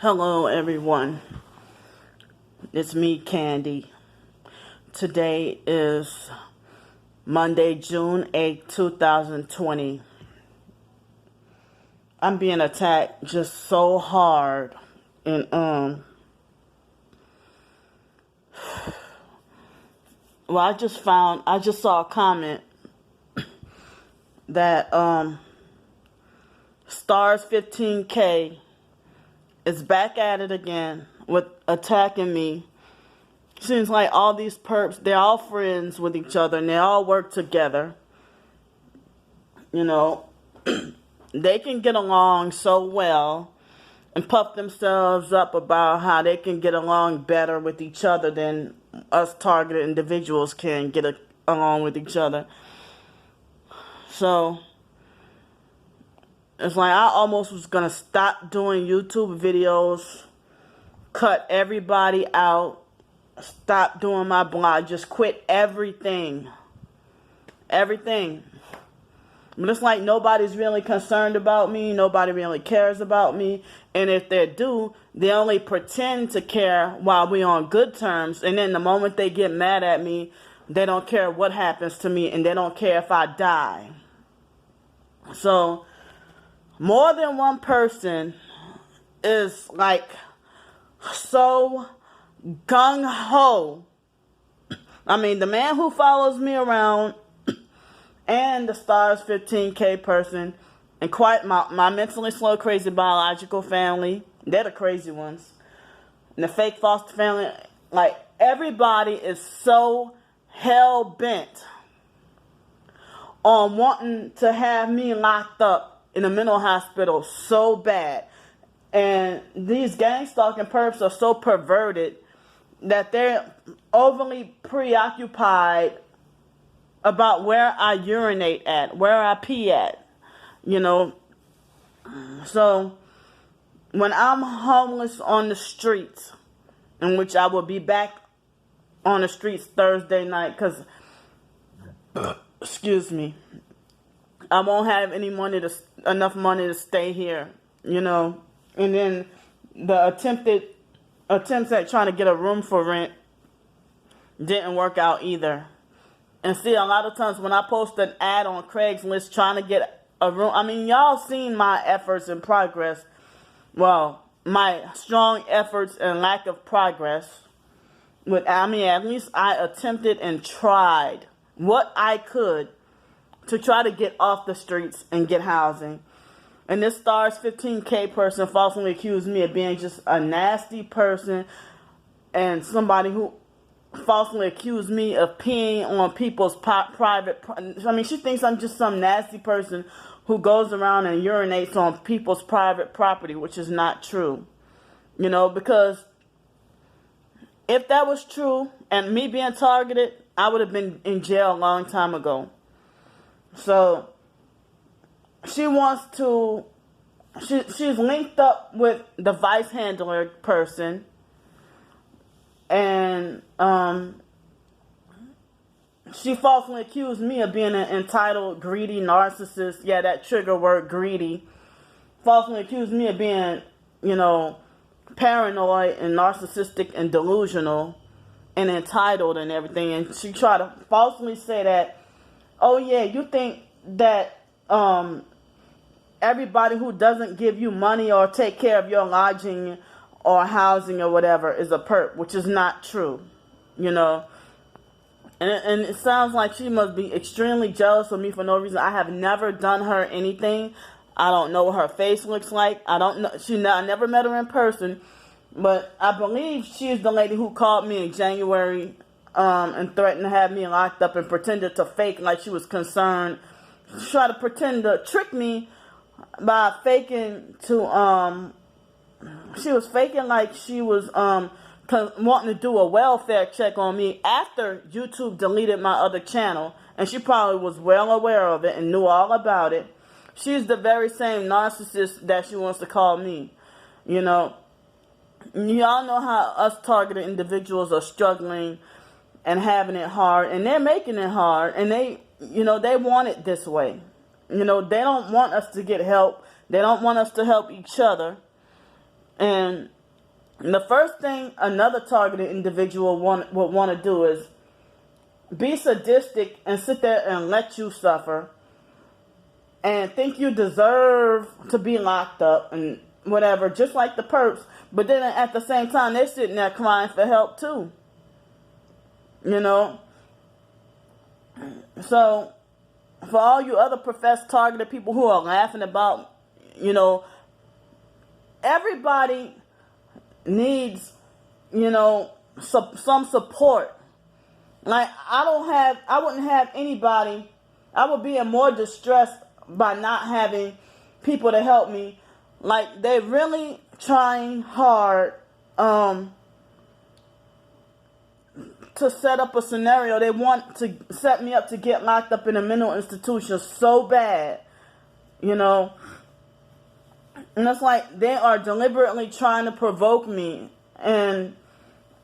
Hello everyone, it's me, Candy. Today is Monday, June 8th, 2020. I'm being attacked just so hard and well, I just saw a comment that Stars15k is back at it again with attacking me. Seems like all these perps, they're all friends with each other and they all work together. You know, they can get along so well and puff themselves up about how they can get along better with each other than us targeted individuals can get along with each other. So it's like I almost was going to stop doing YouTube videos, cut everybody out, stop doing my blog, just quit everything. Everything. But it's like nobody's really concerned about me. Nobody really cares about me. And if they do, they only pretend to care while we're on good terms. And then the moment they get mad at me, they don't care what happens to me. And they don't care if I die. So more than one person is like so gung-ho. I mean, the man who follows me around and the Stars15k person and quite my mentally slow, crazy biological family, they're the crazy ones. And the fake foster family, like everybody is so hell-bent on wanting to have me locked up in a mental hospital so bad. And these gang stalking perps are so perverted that they're overly preoccupied about where I urinate at, where I pee at, you know. So when I'm homeless on the streets, in which I will be back on the streets Thursday night, because, excuse me, I won't have any money enough money to stay here, you know. And then the attempts at trying to get a room for rent didn't work out either. And see, a lot of times when I post an ad on Craigslist trying to get a room, I mean, y'all seen my efforts and progress. Well, my strong efforts and lack of progress. At least I attempted and tried what I could to try to get off the streets and get housing. And this Stars15k person falsely accused me of being just a nasty person and somebody who falsely accused me of peeing on people's private... I mean, she thinks I'm just some nasty person who goes around and urinates on people's private property, which is not true. You know, because if that was true and me being targeted, I would have been in jail a long time ago. So she wants to, she's linked up with the vice handler person, and she falsely accused me of being an entitled, greedy narcissist. Yeah, that trigger word, greedy. Falsely accused me of being, you know, paranoid and narcissistic and delusional and entitled and everything. And she tried to falsely say that, oh yeah, you think that everybody who doesn't give you money or take care of your lodging or housing or whatever is a perp, which is not true, you know. And it sounds like she must be extremely jealous of me for no reason. I have never done her anything. I don't know what her face looks like. I don't know. I never met her in person, but I believe she is the lady who called me in January and threatened to have me locked up and pretended to fake like she was concerned. She tried to pretend to trick me by faking to, she was faking like she was wanting to do a welfare check on me after YouTube deleted my other channel. And she probably was well aware of it and knew all about it. She's the very same narcissist that she wants to call me, you know. Y'all know how us targeted individuals are struggling and having it hard, and they're making it hard, and they, you know, they want it this way. You know, they don't want us to get help. They don't want us to help each other. And And the first thing another targeted individual would want to do is be sadistic and sit there and let you suffer and think you deserve to be locked up and whatever, just like the perps. But then at the same time, they're sitting there crying for help too. You know? So, for all you other professed targeted people who are laughing about, you know, everybody needs, you know, some support. Like, I wouldn't have anybody, I would be in more distress by not having people to help me. Like, they're really trying hard to set up a scenario. They want to set me up to get locked up in a mental institution so bad, you know. And it's like they are deliberately trying to provoke me, and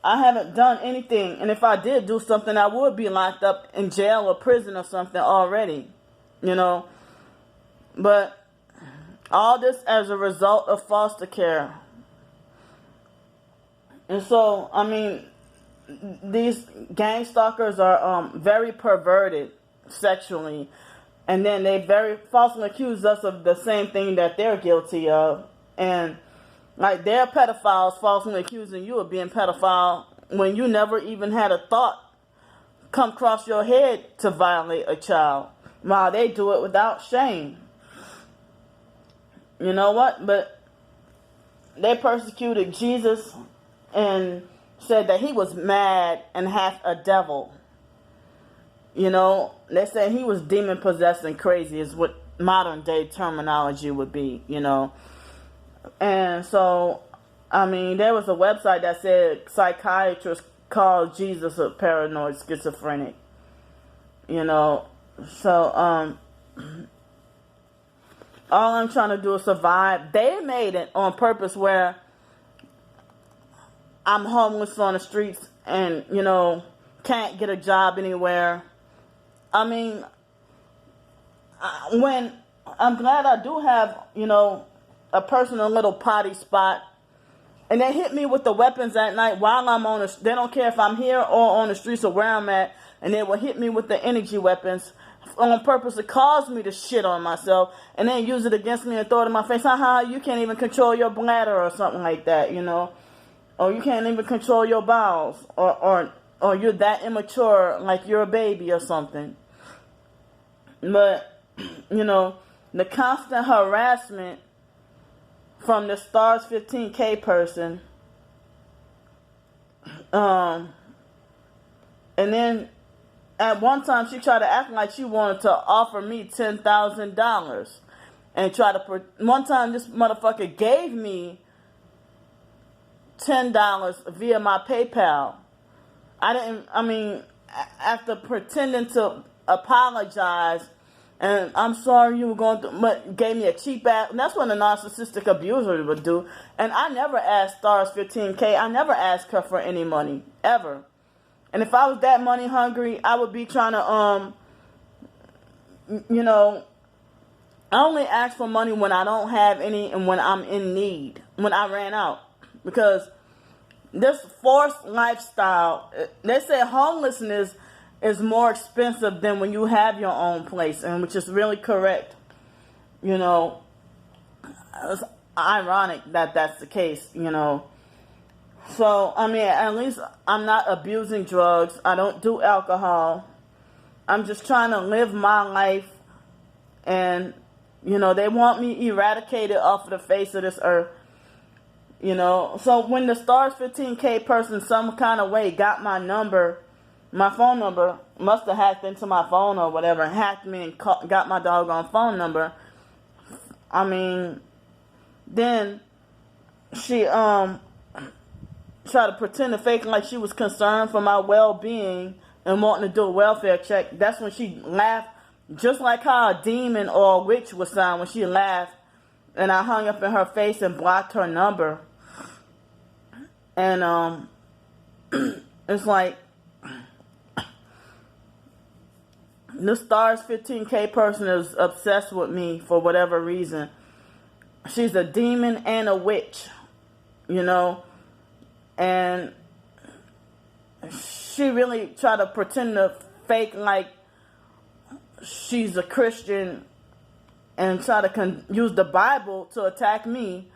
I haven't done anything. And if I did do something, I would be locked up in jail or prison or something already, you know. But all this as a result of foster care. And so, I mean, these gang stalkers are very perverted sexually. And then they very falsely accuse us of the same thing that they're guilty of. And like, they're pedophiles falsely accusing you of being pedophile when you never even had a thought come across your head to violate a child, while they do it without shame. You know what? But they persecuted Jesus and said that he was mad and half a devil. You know, they said he was demon possessed and crazy is what modern day terminology would be, you know. And so, I mean, there was a website that said psychiatrists called Jesus a paranoid schizophrenic, you know. So, all I'm trying to do is survive. They made it on purpose where I'm homeless on the streets and, you know, can't get a job anywhere. I mean, when I'm glad I do have, you know, a personal little potty spot, and they hit me with the weapons at night while I'm on the, they don't care if I'm here or on the streets or where I'm at, and they will hit me with the energy weapons on purpose to cause me to shit on myself, and then use it against me and throw it in my face. Haha, you can't even control your bladder or something like that, you know, or you can't even control your bowels, or you're that immature, like you're a baby or something. But, you know, the constant harassment from the Stars15k person, and then at one time she tried to act like she wanted to offer me $10,000 and try to, one time this motherfucker gave me $10 via my PayPal. After pretending to apologize, and I'm sorry you were going through, but gave me a cheap ass. And that's what a narcissistic abuser would do. And I never asked Stars15k. I never asked her for any money, ever. And if I was that money hungry, I would be trying to, you know, I only ask for money when I don't have any and when I'm in need, when I ran out. Because this forced lifestyle, they say homelessness is more expensive than when you have your own place, and which is really correct. You know, it's ironic that that's the case, you know. So, I mean, at least I'm not abusing drugs. I don't do alcohol. I'm just trying to live my life, and, you know, they want me eradicated off of the face of this earth. You know, so when the Stars15k person some kind of way got my number, my phone number, must have hacked into my phone or whatever, hacked me and got my doggone phone number. I mean, then she tried to pretend to fake like she was concerned for my well-being and wanting to do a welfare check. That's when she laughed, just like how a demon or a witch would sound when she laughed, and I hung up in her face and blocked her number. And it's like, this Stars15k person is obsessed with me for whatever reason. She's a demon and a witch, you know. And she really tried to pretend to fake like she's a Christian and try to use the Bible to attack me.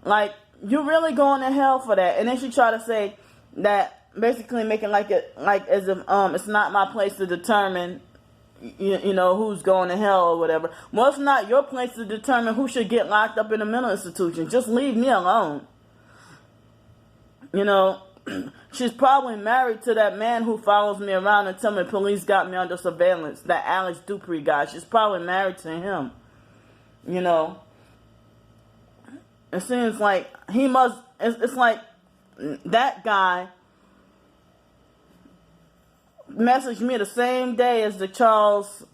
Like, you're really going to hell for that. And then she tried to say that, basically making like as if it's not my place to determine you know who's going to hell or whatever. Well, it's not your place to determine who should get locked up in a mental institution. Just leave me alone. You know, she's probably married to that man who follows me around and tell me police got me under surveillance. That Alex Dupree guy. She's probably married to him. You know, it seems like he must. It's like that guy messaged me the same day as the Charles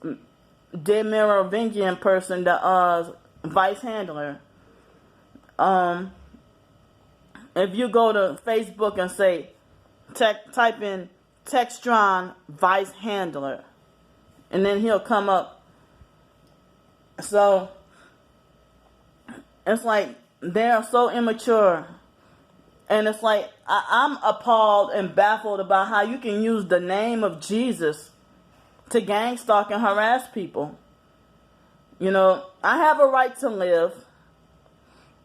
de Merovingian person, the vice handler. If you go to Facebook and say, type in Textron vice handler, and then he'll come up. So it's like they're so immature. And it's like, I'm appalled and baffled about how you can use the name of Jesus to gang stalk and harass people. You know, I have a right to live.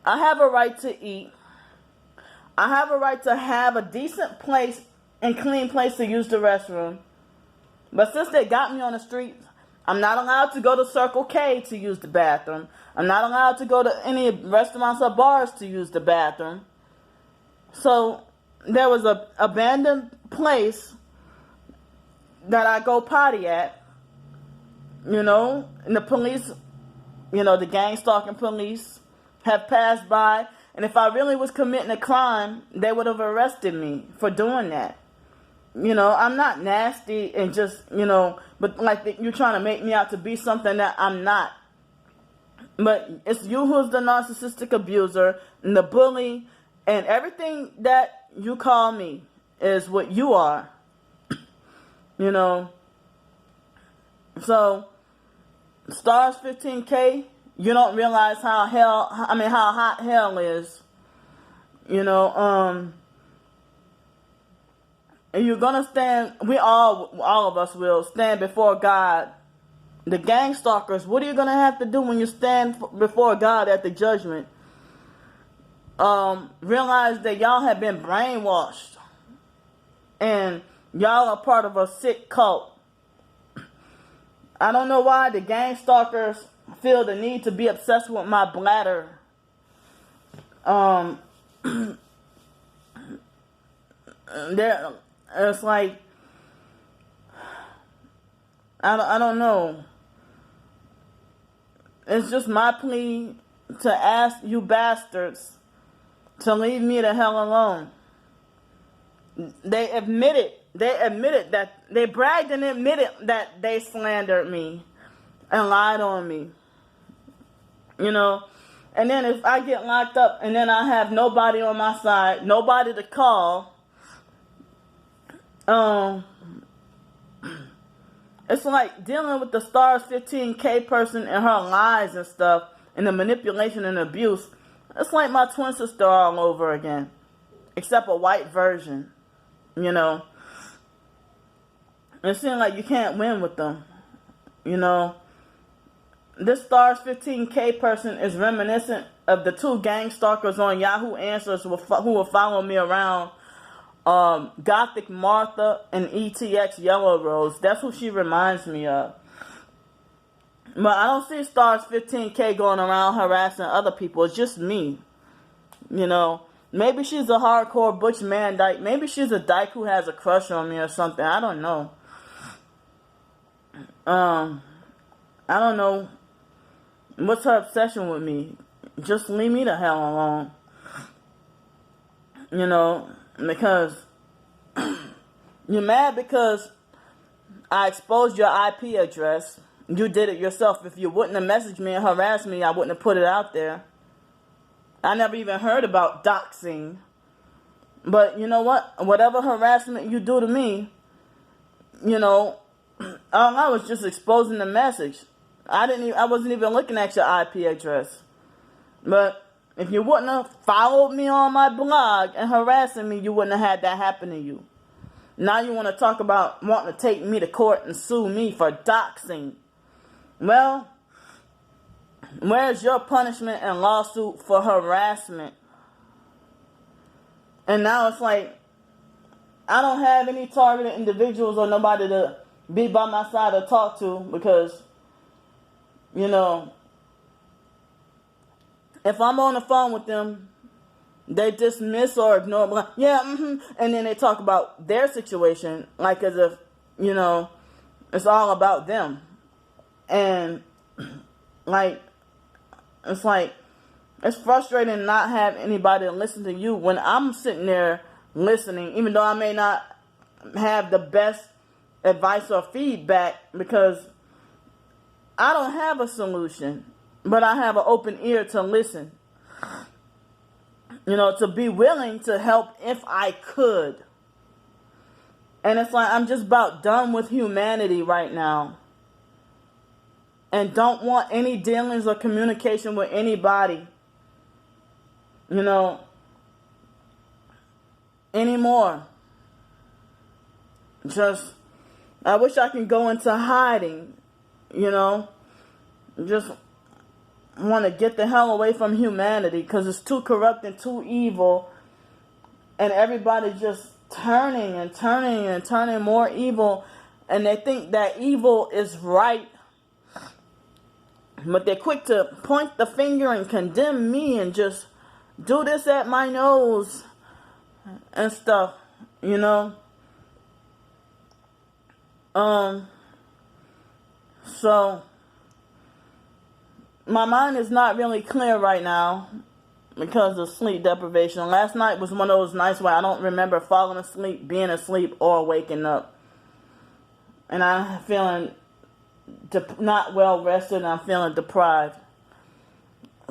I have a right to eat. I have a right to have a decent place and clean place to use the restroom. But since they got me on the streets, I'm not allowed to go to Circle K to use the bathroom. I'm not allowed to go to any restaurants or bars to use the bathroom. So there was a abandoned place that I go potty at, you know, and the police, you know, the gang stalking police have passed by. And if I really was committing a crime, they would have arrested me for doing that. You know, I'm not nasty and just, you know, but like you're trying to make me out to be something that I'm not. But it's you who's the narcissistic abuser and the bully. And everything that you call me is what you are. You know. So, Stars15k, you don't realize how hot hell is. You know, and you're gonna stand, all of us will stand before God. The gang stalkers, what are you gonna have to do when you stand before God at the judgment? Realize that y'all have been brainwashed and y'all are part of a sick cult. I don't know why the gang stalkers feel the need to be obsessed with my bladder. It's like, I don't know. It's just my plea to ask you bastards to leave me the hell alone. They admitted that they bragged and admitted that they slandered me and lied on me. You know, and then if I get locked up and then I have nobody on my side, nobody to call, it's like dealing with the Stars15k person and her lies and stuff and the manipulation and abuse. It's like my twin sister all over again, except a white version, you know. It seems like you can't win with them, you know. This Stars15k person is reminiscent of the two gang stalkers on Yahoo Answers who will follow me around, Gothic Martha and ETX Yellow Rose. That's who she reminds me of. But I don't see Stars15k going around harassing other people. It's just me. You know, maybe she's a hardcore butch man dyke. Maybe she's a dyke who has a crush on me or something. I don't know. I don't know what's her obsession with me. Just leave me the hell alone. You know, because you're mad because I exposed your IP address. You did it yourself. If you wouldn't have messaged me and harassed me, I wouldn't have put it out there. I never even heard about doxing. But you know what? Whatever harassment you do to me, you know, all I was just exposing the message. I wasn't even looking at your IP address. But If you wouldn't have followed me on my blog and harassing me, you wouldn't have had that happen to you. Now you want to talk about wanting to take me to court and sue me for doxing. Well, where's your punishment and lawsuit for harassment? And now it's like, I don't have any targeted individuals or nobody to be by my side or talk to because, you know, if I'm on the phone with them, they dismiss or ignore me. Like, yeah, and then they talk about their situation like as if, you know, it's all about them. And like, it's like, it's frustrating not have anybody to listen to you when I'm sitting there listening, even though I may not have the best advice or feedback because I don't have a solution, but I have an open ear to listen. You know, to be willing to help if I could. And it's like, I'm just about done with humanity right now. And don't want any dealings or communication with anybody. You know, anymore. Just, I wish I could go into hiding, you know. Just want to get the hell away from humanity because it's too corrupt and too evil. And everybody just turning and turning and turning more evil. And they think that evil is right. But they're quick to point the finger and condemn me and just do this at my nose and stuff, you know. So my mind is not really clear right now because of sleep deprivation. Last night was one of those nights where I don't remember falling asleep, being asleep, or waking up. And I'm feeling not well rested and I'm feeling deprived.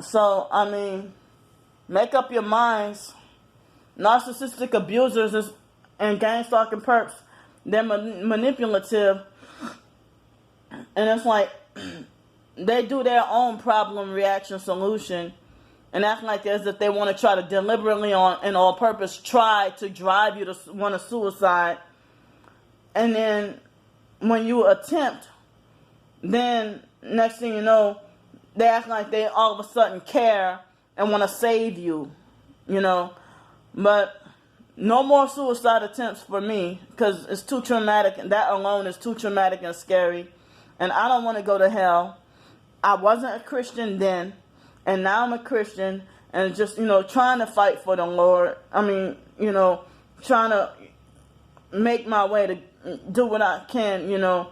So, I mean, make up your minds. Narcissistic abusers and gang stalking perps, they're manipulative. And it's like, they do their own problem reaction solution and act like as if they want to try to deliberately and on purpose try to drive you to want to suicide. And then when you attempt, then next thing you know, they act like they all of a sudden care and want to save you, you know. But no more suicide attempts for me because it's too traumatic, and that alone is too traumatic and scary. And I don't want to go to hell. I wasn't a Christian then, and now I'm a Christian, and just, you know, trying to fight for the Lord. I mean, you know, trying to make my way to do what I can, you know,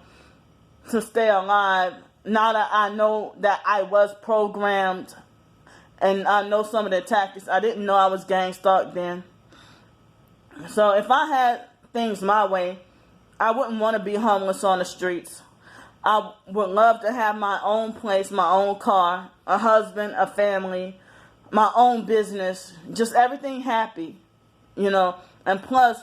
to stay alive. Now that I know that I was programmed, and I know some of the tactics, I didn't know I was gang stalked then. So if I had things my way, I wouldn't want to be homeless on the streets. I would love to have my own place, my own car, a husband, a family, my own business, just everything happy, you know. And plus,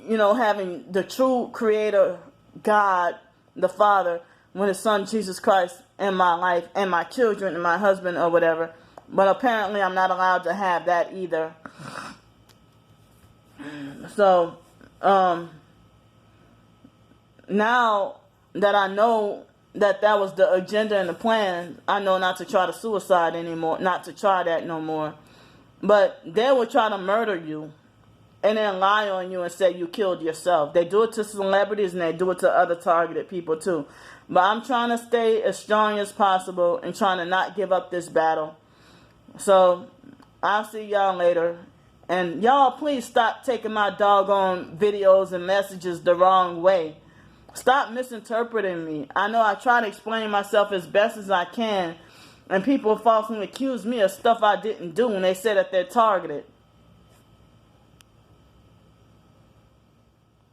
you know, having the true creator, God, the Father, with his son, Jesus Christ, in my life, and my children, and my husband, or whatever. But apparently I'm not allowed to have that either. So, now that I know that that was the agenda and the plan, I know not to try to suicide anymore, not to try that no more. But they will try to murder you and then lie on you and say you killed yourself. They do it to celebrities and they do it to other targeted people too. But I'm trying to stay as strong as possible and trying to not give up this battle. So, I'll see y'all later. And y'all please stop taking my doggone videos and messages the wrong way. Stop misinterpreting me. I know I try to explain myself as best as I can, and people falsely accuse me of stuff I didn't do when they say that they're targeted.